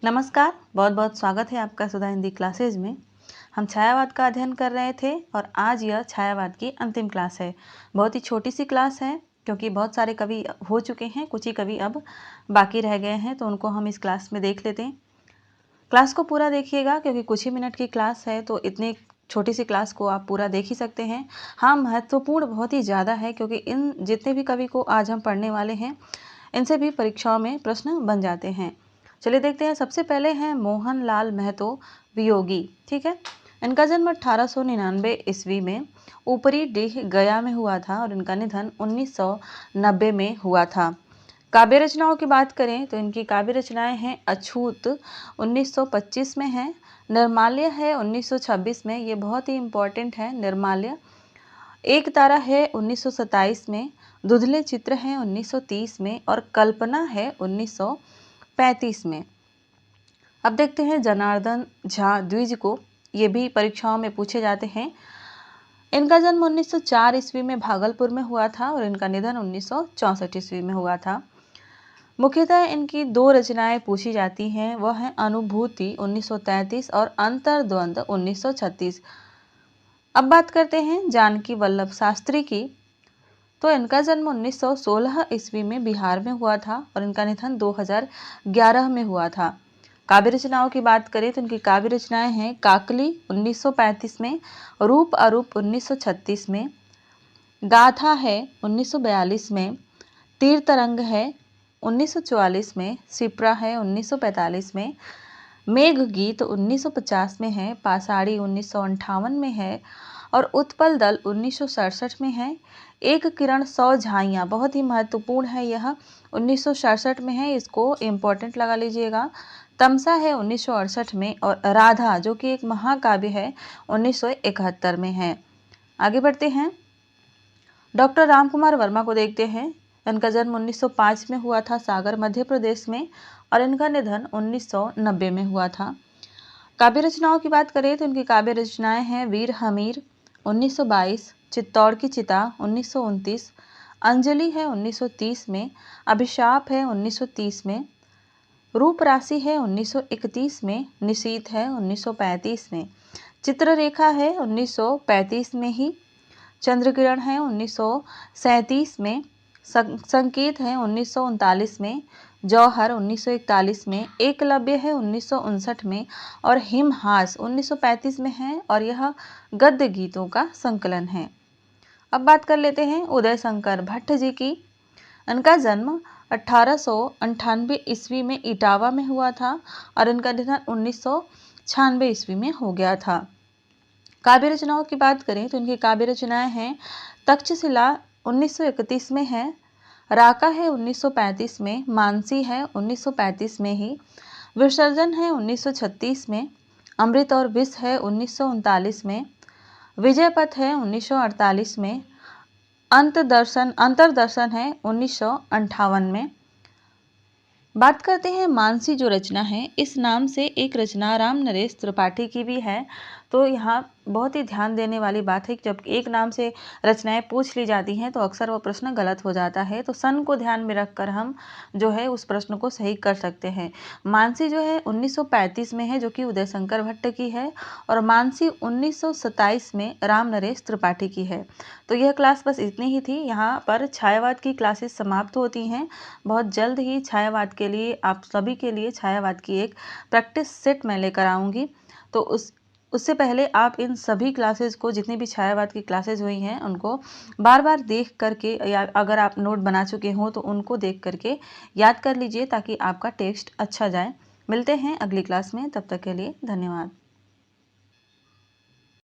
नमस्कार, बहुत बहुत स्वागत है आपका सुधा हिंदी क्लासेज में। हम छायावाद का अध्ययन कर रहे थे और आज यह छायावाद की अंतिम क्लास है। बहुत ही छोटी सी क्लास है क्योंकि बहुत सारे कवि हो चुके हैं, कुछ ही कवि अब बाकी रह गए हैं, तो उनको हम इस क्लास में देख लेते हैं। क्लास को पूरा देखिएगा क्योंकि कुछ ही मिनट की क्लास है, तो इतनी छोटी सी क्लास को आप पूरा देख ही सकते हैं। हाँ, महत्वपूर्ण बहुत ही ज़्यादा है क्योंकि इन जितने भी कवि को आज हम पढ़ने वाले हैं, इनसे भी परीक्षाओं में प्रश्न बन जाते हैं। चलिए देखते हैं। सबसे पहले हैं मोहन लाल महतो वियोगी। ठीक है, इनका जन्म 1899 ईस्वी में ऊपरी डीह गया में हुआ था और इनका निधन 1990 में हुआ था। काव्य रचनाओं की बात करें तो इनकी काव्य रचनाएं हैं अछूत 1925 में है, निर्माल्य है 1926 में, ये बहुत ही इम्पोर्टेंट है निर्माल्य। एक तारा है 1927 में, धुंधले चित्र है 1930 में और कल्पना है 1935 में। अब देखते हैं जनार्दन झा द्विज को, ये भी परीक्षाओं में पूछे जाते हैं। इनका जन्म 1904 ईस्वी में भागलपुर में हुआ था और इनका निधन 1964 ईस्वी में हुआ था। मुख्यतः इनकी दो रचनाएं पूछी जाती हैं, वह है अनुभूति 1933 और अंतर्द्वंद 1936। अब बात करते हैं जानकी वल्लभ शास्त्री की, तो इनका जन्म 1916 ईस्वी में बिहार में हुआ था और इनका निधन 2011 में हुआ था। काव्य रचनाओं की बात करें तो इनकी काव्य रचनाएं हैं काकली 1935 में, रूप अरूप 1936 में, गाथा है 1942 में, तीर तरंग है 1944 में, शिप्रा है 1945 में, मेघ गीत 1950 में है, पासाड़ी 1958 में है और उत्पल दल 1967 में है। एक किरण 100 झाइयाँ बहुत ही महत्वपूर्ण है, यह 1967 में है, इसको इम्पोर्टेंट लगा लीजिएगा। तमसा है 1968 में और राधा जो कि एक महाकाव्य है 1971 में है। आगे बढ़ते हैं, डॉक्टर रामकुमार वर्मा को देखते हैं। इनका जन्म 1905 में हुआ था सागर मध्य प्रदेश में और इनका निधन 1990 में हुआ था। काव्य रचनाओं की बात करें तो इनकी काव्य रचनाएं हैं वीर हमीर 1922, चित्तौड़ की चिता 1929, अंजलि है 1930 में, अभिशाप है 1930 में, रूप राशि है 1931 में, निशीथ है 1935 में, चित्ररेखा है 1935 में ही, चंद्रकिरण है 1937 में, संकेत है 1939 में, जौहर 1941 में, एकलव्य है 1959 में और हिमहास 1935 में है और यह गद्य गीतों का संकलन है। अब बात कर लेते हैं उदय शंकर भट्ट जी की। इनका जन्म 1898 ईस्वी में इटावा में हुआ था और इनका निधन 1996 ईस्वी में हो गया था। काव्य रचनाओं की बात करें तो इनकी काव्य रचनाएं हैं तक्षशिला 1931 में है, राका है 1935 में, मानसी है 1935 में ही, विसर्जन है 1936 में, अमृत और विष है 1939 में, विजयपथ है 1948 में, अंतरदर्शन है 1958 में। बात करते हैं मानसी जो रचना है, इस नाम से एक रचना राम नरेश त्रिपाठी की भी है। तो यहाँ बहुत ही ध्यान देने वाली बात है कि जब एक नाम से रचनाएं पूछ ली जाती हैं तो अक्सर वो प्रश्न गलत हो जाता है, तो सन को ध्यान में रखकर हम जो है उस प्रश्न को सही कर सकते हैं। मानसी जो है 1935 में है जो कि उदय शंकर भट्ट की है और मानसी 1927 में राम नरेश त्रिपाठी की है। तो यह क्लास बस इतनी ही थी। यहाँ पर छायावाद की क्लासेस समाप्त होती हैं। बहुत जल्द ही छायावाद के लिए आप सभी के लिए छायावाद की एक प्रैक्टिस सेट मैं लेकर आऊँगी। तो उससे पहले आप इन सभी क्लासेस को, जितनी भी छायावाद की क्लासेस हुई हैं, उनको बार बार देख करके या अगर आप नोट बना चुके हों तो उनको देख करके याद कर लीजिए ताकि आपका टेक्स्ट अच्छा जाए। मिलते हैं अगली क्लास में, तब तक के लिए धन्यवाद।